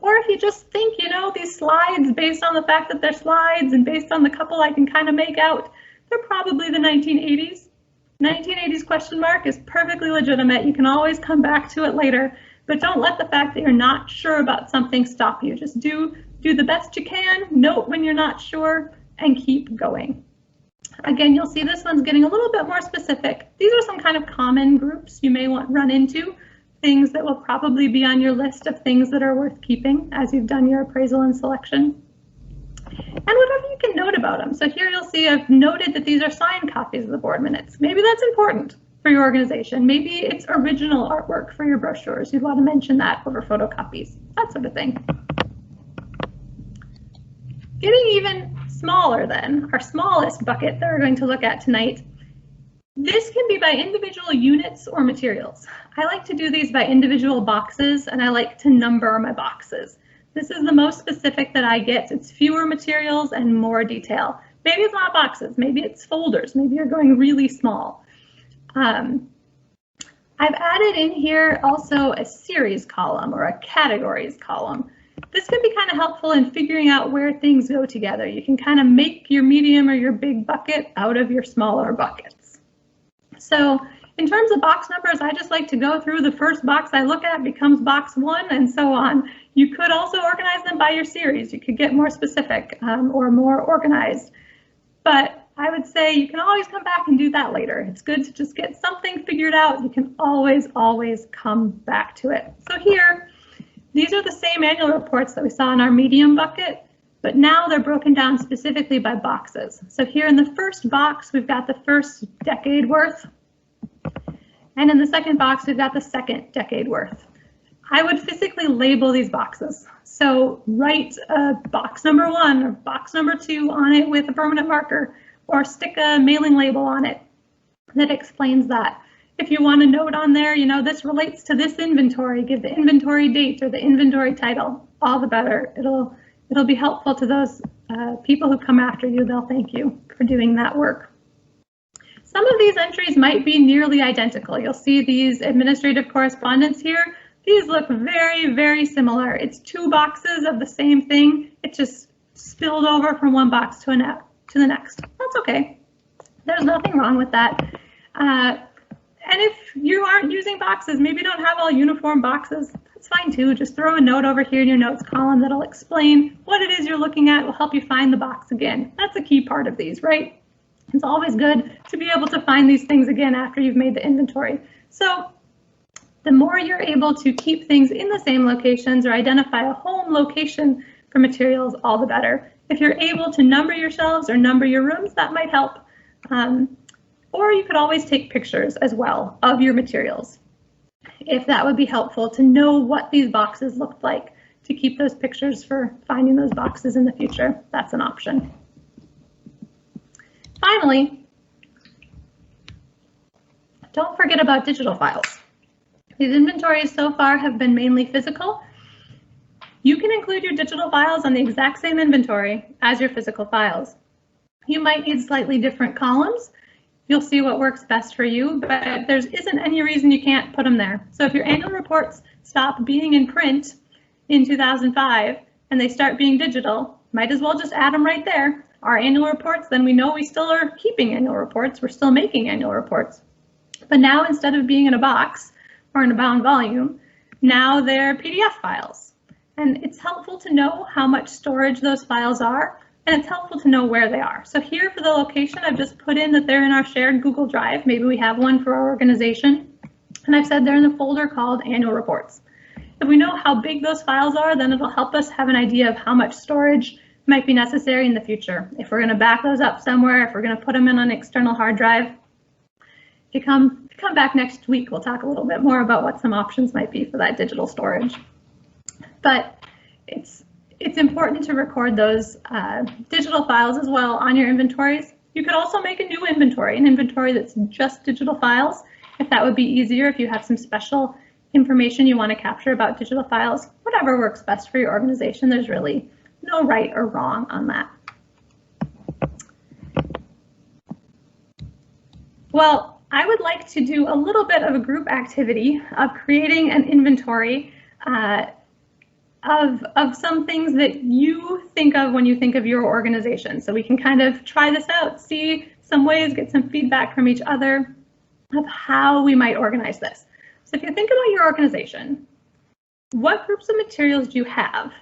Or if you just think, you know, these slides, based on the fact that they're slides and based on the couple I can kind of make out, they're probably the 1980s. 1980s question mark is perfectly legitimate. You can always come back to it later, but don't let the fact that you're not sure about something stop you. Just do the best you can, note when you're not sure, and keep going. Again, you'll see this one's getting a little bit more specific. These are some kind of common groups you may run into, things that will probably be on your list of things that are worth keeping as you've done your appraisal and selection. And whatever you can note about them. So here you'll see I've noted that these are signed copies of the board minutes. Maybe that's important for your organization. Maybe it's original artwork for your brochures. You'd want to mention that over photocopies, that sort of thing. Getting even smaller then, our smallest bucket that we're going to look at tonight, this can be by individual units or materials. I like to do these by individual boxes, and I like to number my boxes. This is the most specific that I get. It's fewer materials and more detail. Maybe it's not boxes, maybe it's folders, maybe you're going really small. I've added in here also a series column or a categories column. This can be kind of helpful in figuring out where things go together. You can kind of make your medium or your big bucket out of your smaller buckets. So in terms of box numbers, I just like to go through the first box I look at becomes box 1 and so on. You could also organize them by your series. You could get more specific or more organized. But I would say you can always come back and do that later. It's good to just get something figured out. You can always come back to it. So here, these are the same annual reports that we saw in our medium bucket, but now they're broken down specifically by boxes. So here in the first box, we've got the first decade worth. And in the second box, we've got the second decade worth. I would physically label these boxes. So write box number 1 or box number 2 on it with a permanent marker, or stick a mailing label on it that explains that. If you want a note on there, you know, this relates to this inventory, give the inventory date or the inventory title, all the better. It'll be helpful to those people who come after you. They'll thank you for doing that work. Some of these entries might be nearly identical. You'll see these administrative correspondence here. These look very, very similar. It's 2 boxes of the same thing. It just spilled over from one box to the next. That's okay. There's nothing wrong with that. And if you aren't using boxes, maybe you don't have all uniform boxes, that's fine too. Just throw a note over here in your notes column that'll explain what it is you're looking at. Will help you find the box again. That's a key part of these, right? It's always good to be able to find these things again after you've made the inventory. So the more you're able to keep things in the same locations or identify a home location for materials, all the better. If you're able to number your shelves or number your rooms, that might help. Or you could always take pictures as well of your materials, if that would be helpful to know what these boxes looked like, to keep those pictures for finding those boxes in the future. That's an option. Finally, don't forget about digital files. These inventories so far have been mainly physical. You can include your digital files on the exact same inventory as your physical files. You might need slightly different columns. You'll see what works best for you, but there isn't any reason you can't put them there. So if your annual reports stop being in print in 2005 and they start being digital, might as well just add them right there. Our annual reports, then we know we still are keeping annual reports. We're still making annual reports. But now instead of being in a box or in a bound volume, now they're PDF files. And it's helpful to know how much storage those files are, and it's helpful to know where they are. So here for the location, I've just put in that they're in our shared Google Drive. Maybe we have one for our organization. And I've said they're in the folder called Annual Reports. If we know how big those files are, then it'll help us have an idea of how much storage might be necessary in the future. If we're going to back those up somewhere, if we're going to put them in an external hard drive. If you come back next week, we'll talk a little bit more about what some options might be for that digital storage. But it's important to record those digital files as well on your inventories. You could also make a new inventory, an inventory that's just digital files, if that would be easier, if you have some special information you want to capture about digital files. Whatever works best for your organization, there's really no right or wrong on that. Well, I would like to do a little bit of a group activity of creating an inventory of some things that you think of when you think of your organization. So we can kind of try this out, see some ways, get some feedback from each other of how we might organize this. So if you think about your organization, what groups of materials do you have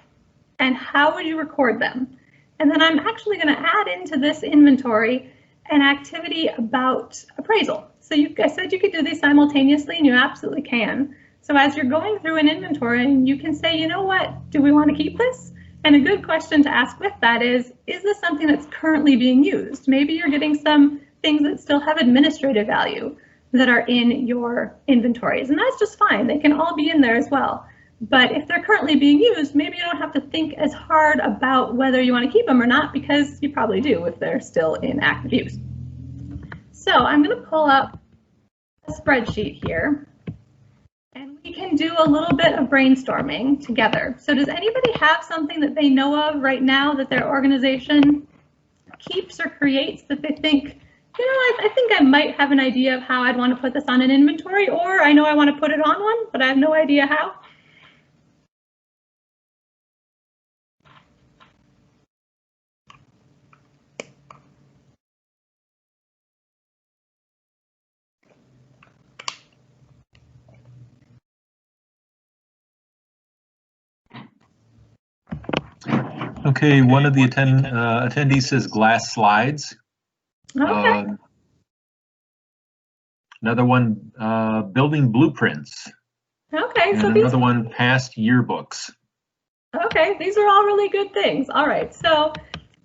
and how would you record them? And then I'm actually going to add into this inventory an activity about appraisal. So I said you could do these simultaneously, and you absolutely can. So as you're going through an inventory, you can say, you know what, do we want to keep this? And a good question to ask with that is this something that's currently being used? Maybe you're getting some things that still have administrative value that are in your inventories, and that's just fine. They can all be in there as well. But if they're currently being used, maybe you don't have to think as hard about whether you want to keep them or not, because you probably do if they're still in active use. So I'm going to pull up a spreadsheet here, and we can do a little bit of brainstorming together. So does anybody have something that they know of right now that their organization keeps or creates that they think, you know, I think I might have an idea of how I'd want to put this on an inventory, or I know I want to put it on one, but I have no idea how? Okay, one of the attendees says glass slides. Okay. Another one, building blueprints. Okay, and so another one, past yearbooks. Okay, these are all really good things. All right, so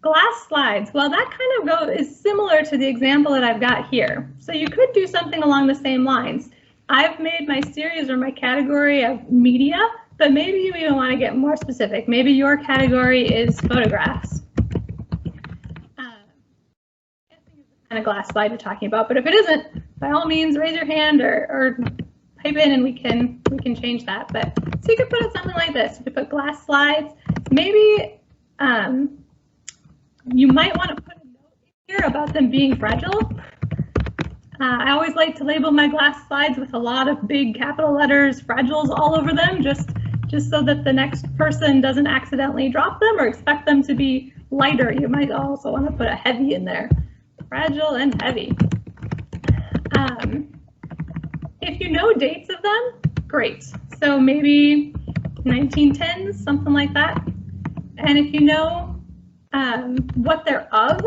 glass slides. Well, that kind of is similar to the example that I've got here. So you could do something along the same lines. I've made my series or my category of media, but maybe you even want to get more specific. Maybe your category is photographs. Kind of glass slide you're talking about, but if it isn't, by all means raise your hand or type in and we can change that. But so you could put it something like this. You could put glass slides. Maybe you might want to put a note here about them being fragile. I always like to label my glass slides with a lot of big capital letters, fragiles all over them, just so that the next person doesn't accidentally drop them or expect them to be lighter. You might also want to put a heavy in there. Fragile and heavy. If you know dates of them, great. So maybe 1910s, something like that. And if you know what they're of,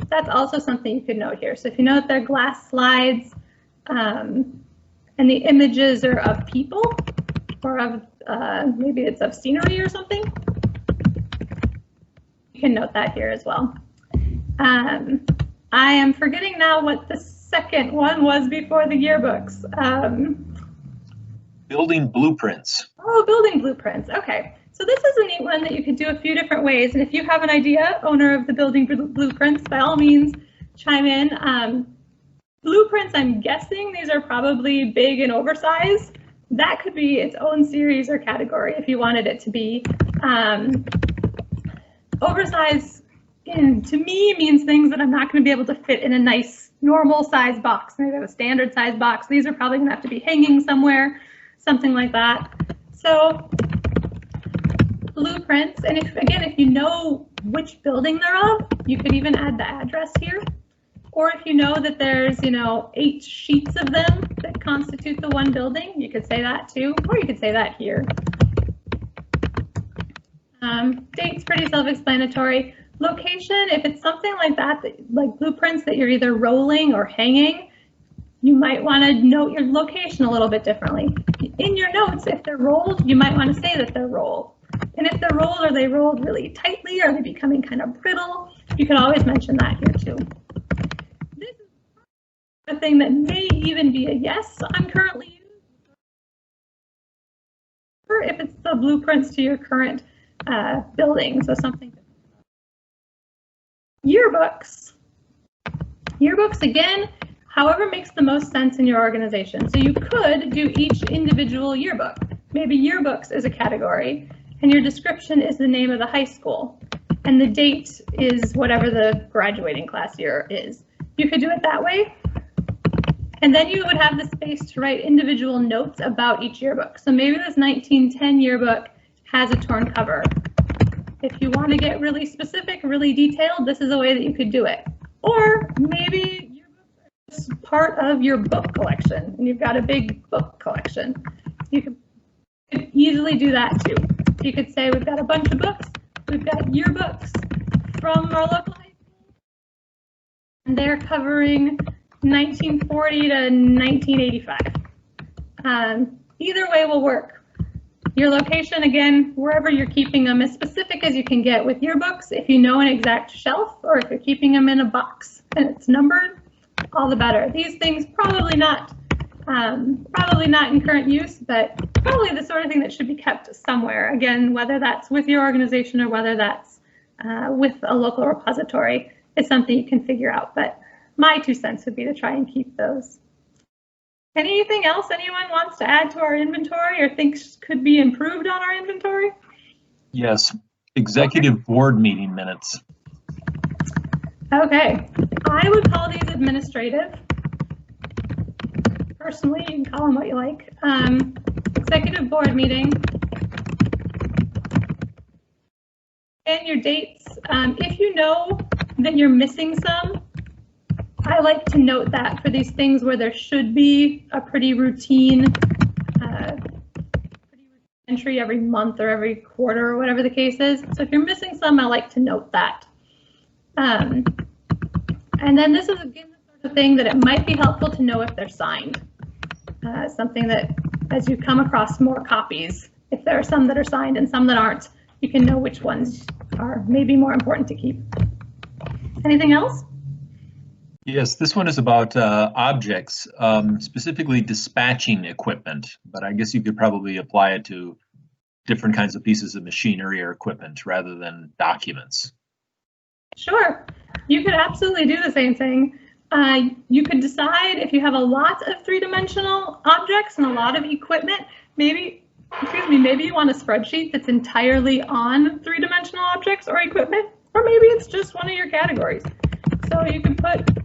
that's also something you could note here. So if you know that they're glass slides and the images are of people or of maybe it's of scenery or something, you can note that here as well. I am forgetting now what the second one was before the yearbooks. Building blueprints. Oh, building blueprints. Okay. So this is a neat one that you could do a few different ways. And if you have an idea, owner of the building blueprints, by all means, chime in. Blueprints, I'm guessing these are probably big and oversized. That could be its own series or category if you wanted it to be. Oversized, to me, means things that I'm not going to be able to fit in a nice normal size box. Maybe I have a standard size box. These are probably going to have to be hanging somewhere, something like that. So blueprints, and if you know which building they're of, you could even add the address here. Or if you know that there's, 8 sheets of them that constitute the one building, you could say that too, or you could say that here. Date's pretty self-explanatory. Location, if it's something like that, like blueprints that you're either rolling or hanging, you might want to note your location a little bit differently. In your notes, if they're rolled, you might want to say that they're rolled. And if they're rolled, are they rolled really tightly? Are they becoming kind of brittle? You could always mention that here too. This is a thing that may even be a yes, I'm currently using. Or if it's the blueprints to your current building, so something. Yearbooks. Yearbooks, again, however makes the most sense in your organization. So you could do each individual yearbook. Maybe yearbooks is a category, and your description is the name of the high school, and the date is whatever the graduating class year is. You could do it that way, and then you would have the space to write individual notes about each yearbook. So maybe this 1910 yearbook has a torn cover. If you want to get really specific, really detailed, this is a way that you could do it. Or maybe yearbooks are just part of your book collection, and you've got a big book collection. You could easily do that too. You could say we've got a bunch of books, we've got yearbooks from our local high school, and they're covering 1940 to 1985. Either way will work. Your location, again, wherever you're keeping them, as specific as you can get with yearbooks. If you know an exact shelf, or if you're keeping them in a box and it's numbered, all the better. These things probably not in current use, but probably the sort of thing that should be kept somewhere. Again, whether that's with your organization or whether that's with a local repository, is something you can figure out. But my 2 cents would be to try and keep those. Anything else anyone wants to add to our inventory or thinks could be improved on our inventory? Yes, executive board meeting minutes. Okay, I would call these administrative. Personally, you can call them what you like. Executive board meeting. And your dates. If you know that you're missing some, I like to note that for these things where there should be a pretty routine entry every month or every quarter or whatever the case is. So if you're missing some, I like to note that. And then this is again the sort of thing that it might be helpful to know if they're signed. Something that as you come across more copies, if there are some that are signed and some that aren't, you can know which ones are maybe more important to keep. Anything else? Yes, this one is about objects, specifically dispatching equipment, but I guess you could probably apply it to different kinds of pieces of machinery or equipment rather than documents. Sure, you could absolutely do the same thing. You could decide if you have a lot of three-dimensional objects and a lot of equipment, maybe you want a spreadsheet that's entirely on three-dimensional objects or equipment, or maybe it's just one of your categories. So you can put equipment,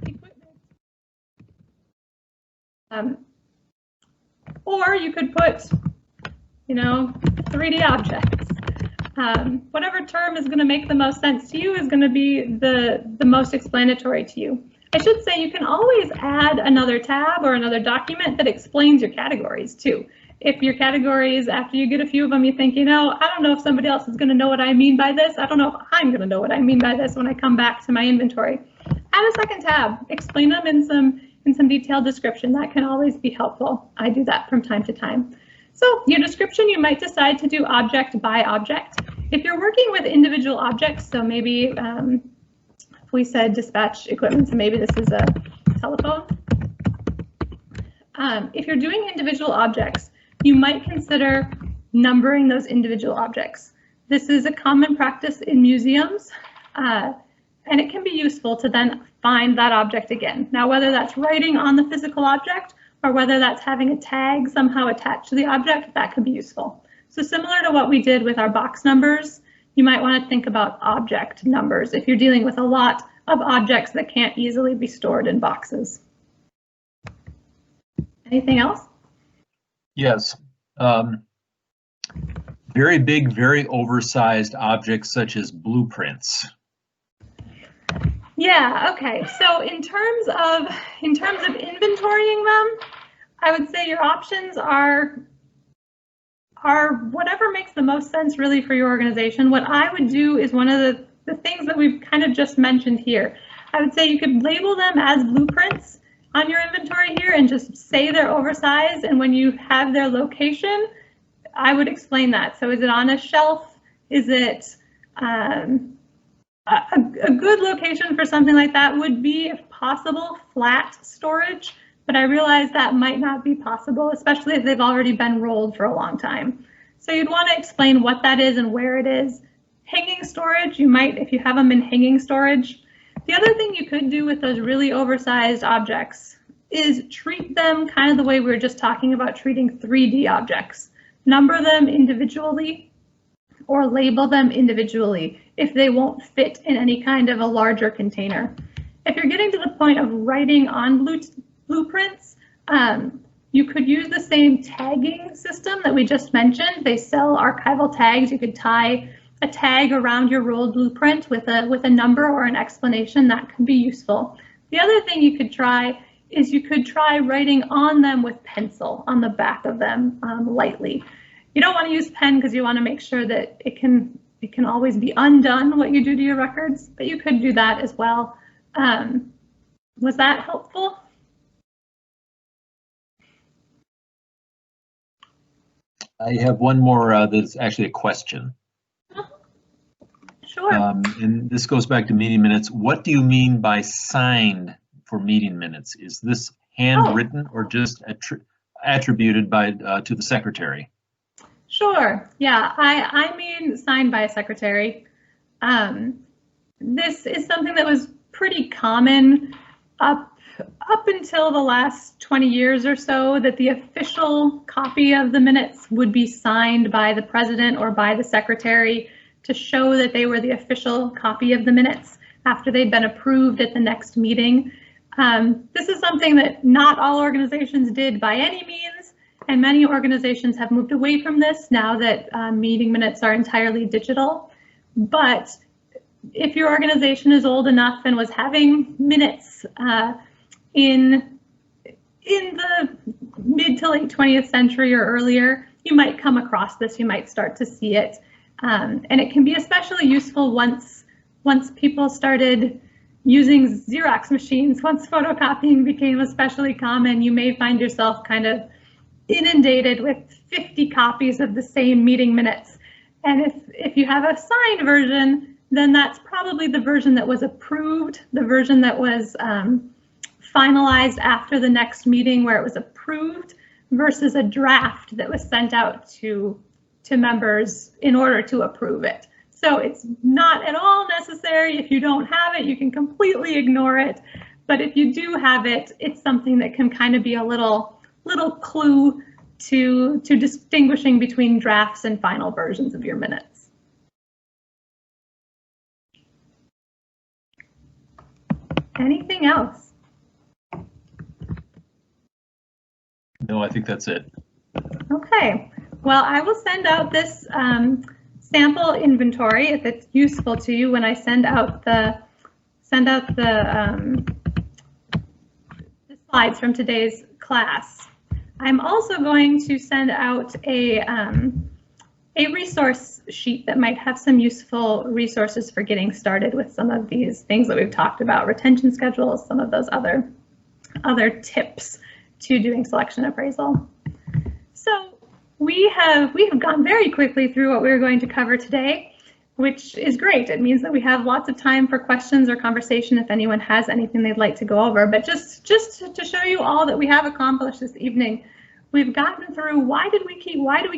or you could put, 3D objects. Whatever term is going to make the most sense to you is going to be the most explanatory to you. I should say you can always add another tab or another document that explains your categories too. If your categories, after you get a few of them, you think, I don't know if somebody else is going to know what I mean by this. I don't know if I'm going to know what I mean by this when I come back to my inventory. Add a second tab, explain them in some detailed description. That can always be helpful. I do that from time to time. So your description, you might decide to do object by object. If you're working with individual objects, so maybe if we said dispatch equipment, so maybe this is a telephone. If you're doing individual objects, you might consider numbering those individual objects. This is a common practice in museums, and it can be useful to then find that object again. Now, whether that's writing on the physical object or whether that's having a tag somehow attached to the object, that could be useful. So similar to what we did with our box numbers, you might want to think about object numbers if you're dealing with a lot of objects that can't easily be stored in boxes. Anything else? Yes. Very big, very oversized objects such as blueprints. Yeah, okay. So in terms of inventorying them, I would say your options are whatever makes the most sense really for your organization. What I would do is one of the things that we've kind of just mentioned here. I would say you could label them as blueprints on your inventory here and just say they're oversized, and when you have their location, I would explain that. So is it on a shelf? Is it a good location for something like that would be, if possible, flat storage, but I realize that might not be possible, especially if they've already been rolled for a long time. So you'd want to explain what that is and where it is. Hanging storage, you might, if you have them in hanging storage. The other thing you could do with those really oversized objects is treat them kind of the way we were just talking about treating 3D objects. Number them individually or label them individually if they won't fit in any kind of a larger container. If you're getting to the point of writing on blueprints, you could use the same tagging system that we just mentioned. They sell archival tags. You could tie a tag around your rolled blueprint with a number or an explanation. That could be useful. The other thing you could try is you could try writing on them with pencil on the back of them lightly. You don't want to use pen because you want to make sure that it can always be undone what you do to your records, but you could do that as well. Was that helpful? I have one more that's actually a question. Sure. And this goes back to meeting minutes. What do you mean by signed for meeting minutes? Is this handwritten or just attributed by to the secretary? Sure. Yeah, I mean signed by a secretary. This is something that was pretty common up until the last 20 years or so, that the official copy of the minutes would be signed by the president or by the secretary to show that they were the official copy of the minutes after they'd been approved at the next meeting. This is something that not all organizations did by any means, and many organizations have moved away from this now that meeting minutes are entirely digital. But if your organization is old enough and was having minutes in the mid to late 20th century or earlier, you might come across this, you might start to see it. And it can be especially useful once people started using Xerox machines. Once photocopying became especially common, you may find yourself kind of inundated with 50 copies of the same meeting minutes. And if you have a signed version, then that's probably the version that was approved, the version that was finalized after the next meeting where it was approved, versus a draft that was sent out to members in order to approve it. So it's not at all necessary. If you don't have it, you can completely ignore it. But if you do have it, it's something that can kind of be a little clue to distinguishing between drafts and final versions of your minutes. Anything else? No, I think that's it. Okay. Well, I will send out this sample inventory if it's useful to you when I send out the slides from today's class. I'm also going to send out a resource sheet that might have some useful resources for getting started with some of these things that we've talked about, retention schedules, some of those other tips to doing selection appraisal. So we have gone very quickly through what we're going to cover today, which is great. It means that we have lots of time for questions or conversation if anyone has anything they'd like to go over. But just to show you all that we have accomplished this evening, we've gotten through why do we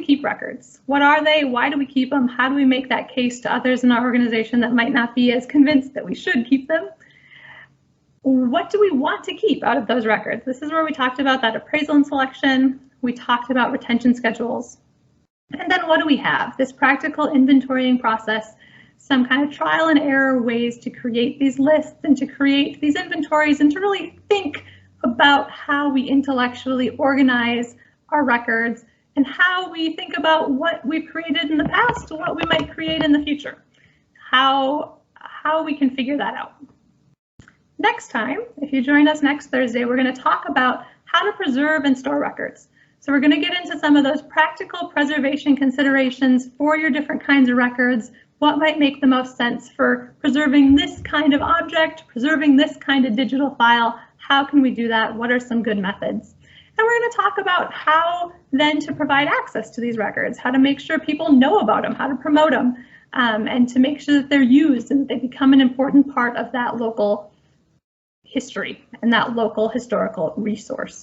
keep records? What are they? Why do we keep them? How do we make that case to others in our organization that might not be as convinced that we should keep them? What do we want to keep out of those records? This is where we talked about that appraisal and selection. We talked about retention schedules. And then what do we have? This practical inventorying process, some kind of trial and error ways to create these lists and to create these inventories and to really think about how we intellectually organize our records and how we think about what we've created in the past to what we might create in the future. How we can figure that out. Next time, if you join us next Thursday, we're going to talk about how to preserve and store records. So we're going to get into some of those practical preservation considerations for your different kinds of records. What might make the most sense for preserving this kind of object, preserving this kind of digital file? How can we do that? What are some good methods? And we're going to talk about how then to provide access to these records, how to make sure people know about them, how to promote them, and to make sure that they're used and that they become an important part of that local history and that local historical resource.